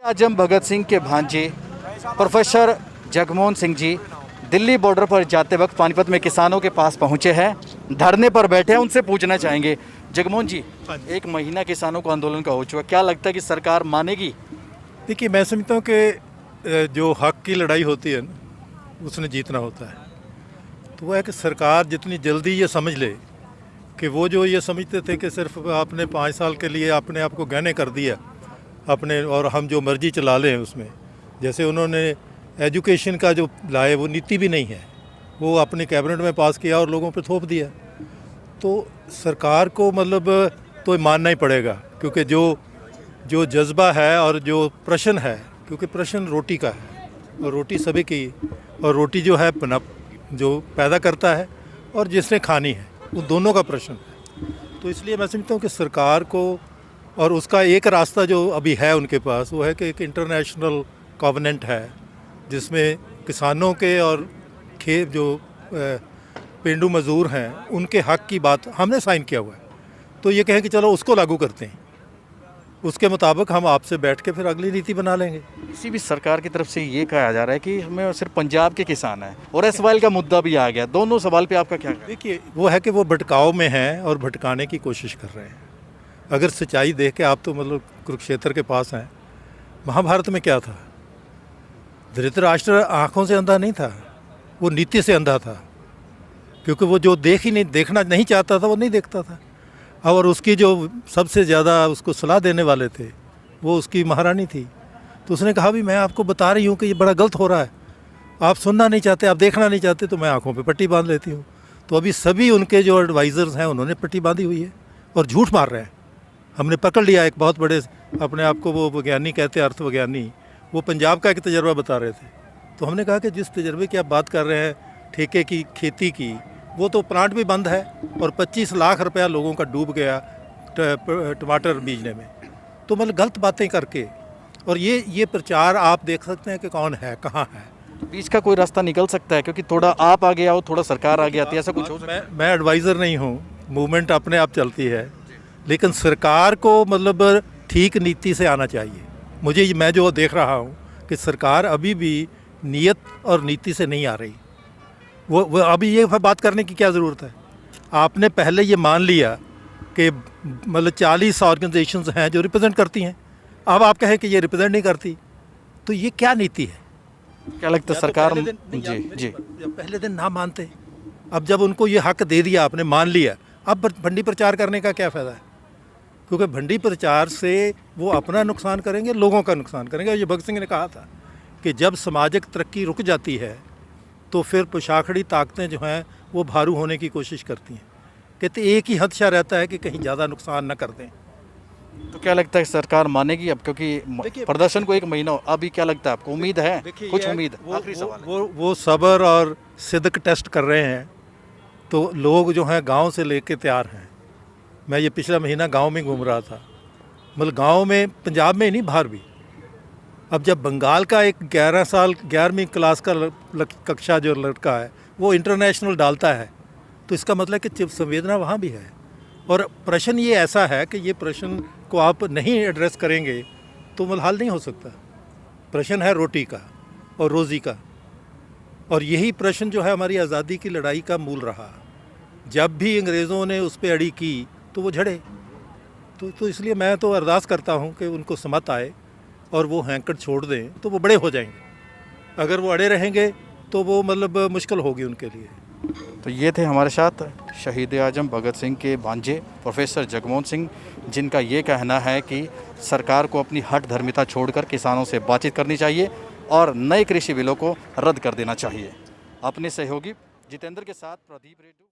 आजम भगत सिंह के भांजे professor Jagmohan Singh ji Delhi border पर जाते वक्त पानीपत में किसानों के पास पहुंचे हैं, धरने पर बैठे हैं। उनसे पूछना चाहेंगे, जगमोहन जी, एक महीना किसानों को आंदोलन का हो चुका, क्या लगता है कि सरकार मानेगी? देखिए, मैं समझता हूँ कि जो हक की लड़ाई होती है ना, उसने जीतना होता है। तो वह है कि सरकार जितनी जल्दी ये समझ ले कि वो जो ये समझते थे कि सिर्फ आपने 5 साल के लिए अपने आप को गहने कर दिया अपने, और हम जो मर्जी चला लें उसमें, जैसे उन्होंने एजुकेशन का जो लाए वो नीति भी नहीं है, वो अपने कैबिनेट में पास किया और लोगों पे थोप दिया। तो सरकार को मतलब तो मानना ही पड़ेगा, क्योंकि जो जज्बा है और जो प्रश्न है, क्योंकि प्रश्न रोटी का है और रोटी सभी की, और रोटी जो है जो पैदा करता है और जिसने खानी है, वो दोनों का प्रश्न है। तो इसलिए मैं समझता हूँ कि सरकार को, और उसका एक रास्ता जो अभी है उनके पास, वो है कि एक इंटरनेशनल कॉवेनेंट है जिसमें किसानों के और जो पेंडू मजदूर हैं उनके हक की बात हमने साइन किया हुआ है। तो ये कहें कि चलो उसको लागू करते हैं, उसके मुताबिक हम आपसे बैठ के फिर अगली नीति बना लेंगे। किसी भी सरकार की तरफ से ये कहा जा रहा है कि हमें सिर्फ पंजाब के किसान हैं, और एसवाइल का मुद्दा भी आ गया। दोनों सवाल पे आपका क्या कहना है? देखिए, वो है कि वो भटकाव में हैं और भटकाने की कोशिश कर रहे हैं। अगर सच्चाई देख के आप तो मतलब कुरुक्षेत्र के पास हैं। महाभारत में क्या था? धृतराष्ट्र आँखों से अंधा नहीं था, वो नीति से अंधा था, क्योंकि वो जो देखना नहीं चाहता था वो नहीं देखता था। और उसकी जो सबसे ज़्यादा उसको सलाह देने वाले थे वो उसकी महारानी थी। तो उसने कहा भी मैं आपको बता रही हूँ कि ये बड़ा गलत हो रहा है, आप सुनना नहीं चाहते, आप देखना नहीं चाहते, तो मैं आँखों पे पट्टी बांध लेती हूँ। तो अभी सभी उनके जो एडवाइज़र्स हैं उन्होंने पट्टी बांधी हुई है और झूठ मार रहे हैं। हमने पकड़ लिया एक बहुत बड़े, अपने आप को वो वैज्ञानिक कहते हैं, अर्थवैज्ञानिक, वो पंजाब का एक तजर्बा बता रहे थे। तो हमने कहा कि जिस तजर्बे की आप बात कर रहे हैं, ठेके की खेती की, वो तो प्लांट भी बंद है और 25 लाख रुपया लोगों का डूब गया टमाटर बीजने में। तो मतलब गलत बातें करके, और ये प्रचार आप देख सकते हैं कि कौन है, कहाँ है। बीच का कोई रास्ता निकल सकता है, क्योंकि थोड़ा आप आगे आओ, थोड़ा सरकार आगे आती है, ऐसा कुछ हो सकता है? मैं एडवाइज़र नहीं हूँ, मूवमेंट अपने आप चलती है, लेकिन सरकार को मतलब ठीक नीति से आना चाहिए। मैं जो देख रहा हूँ कि सरकार अभी भी नीयत और नीति से नहीं आ रही। वो अभी ये बात करने की क्या ज़रूरत है? आपने पहले ये मान लिया कि मतलब 40 ऑर्गेनाइजेशंस हैं जो रिप्रेजेंट करती हैं, अब आप कहें कि ये रिप्रेजेंट नहीं करती, तो ये क्या नीति है? क्या लगता है सरकार? जी, पहले दिन ना मानते, अब जब उनको ये हक दे दिया, आपने मान लिया, अब भंडी प्रचार करने का क्या फ़ायदा है? क्योंकि भंडी प्रचार से वो अपना नुकसान करेंगे, लोगों का नुकसान करेंगे। ये भगत सिंह ने कहा था कि जब सामाजिक तरक्की रुक जाती है तो फिर पोशाखड़ी ताकतें जो हैं वो भारू होने की कोशिश करती हैं। कहते एक ही हदशा रहता है कि कहीं ज़्यादा नुकसान न कर दें। तो क्या लगता है सरकार मानेगी अब, क्योंकि प्रदर्शन को 1 महीना अभी? क्या लगता है आपको, उम्मीद है कुछ? उम्मीद? आखिरी सवाल। वो सब्र और सिद्क टेस्ट कर रहे हैं, तो लोग जो हैं गाँव से लेके तैयार हैं। मैं ये पिछला महीना गांव में घूम रहा था, मतलब गांव में, पंजाब में ही नहीं, बाहर भी। अब जब बंगाल का एक 11वीं क्लास का कक्षा जो लड़का है वो इंटरनेशनल डालता है, तो इसका मतलब कि संवेदना वहाँ भी है। और प्रश्न ये ऐसा है कि ये प्रश्न को आप नहीं एड्रेस करेंगे तो मतलब हल नहीं हो सकता। प्रश्न है रोटी का और रोज़ी का, और यही प्रश्न जो है हमारी आज़ादी की लड़ाई का मूल रहा। जब भी अंग्रेज़ों ने उस पर अड़ी की तो वो झड़े। तो इसलिए मैं तो अरदास करता हूँ कि उनको समझ आए और वो हैंकड़ छोड़ दें, तो वो बड़े हो जाएंगे। अगर वो अड़े रहेंगे तो वो मतलब मुश्किल होगी उनके लिए। तो ये थे हमारे साथ शहीद आजम भगत सिंह के भांजे प्रोफेसर जगमोहन सिंह, जिनका ये कहना है कि सरकार को अपनी हठ धर्मिता छोड़कर किसानों से बातचीत करनी चाहिए और नए कृषि बिलों को रद्द कर देना चाहिए। अपने सहयोगी जितेंद्र के साथ प्रदीप रेड्डी।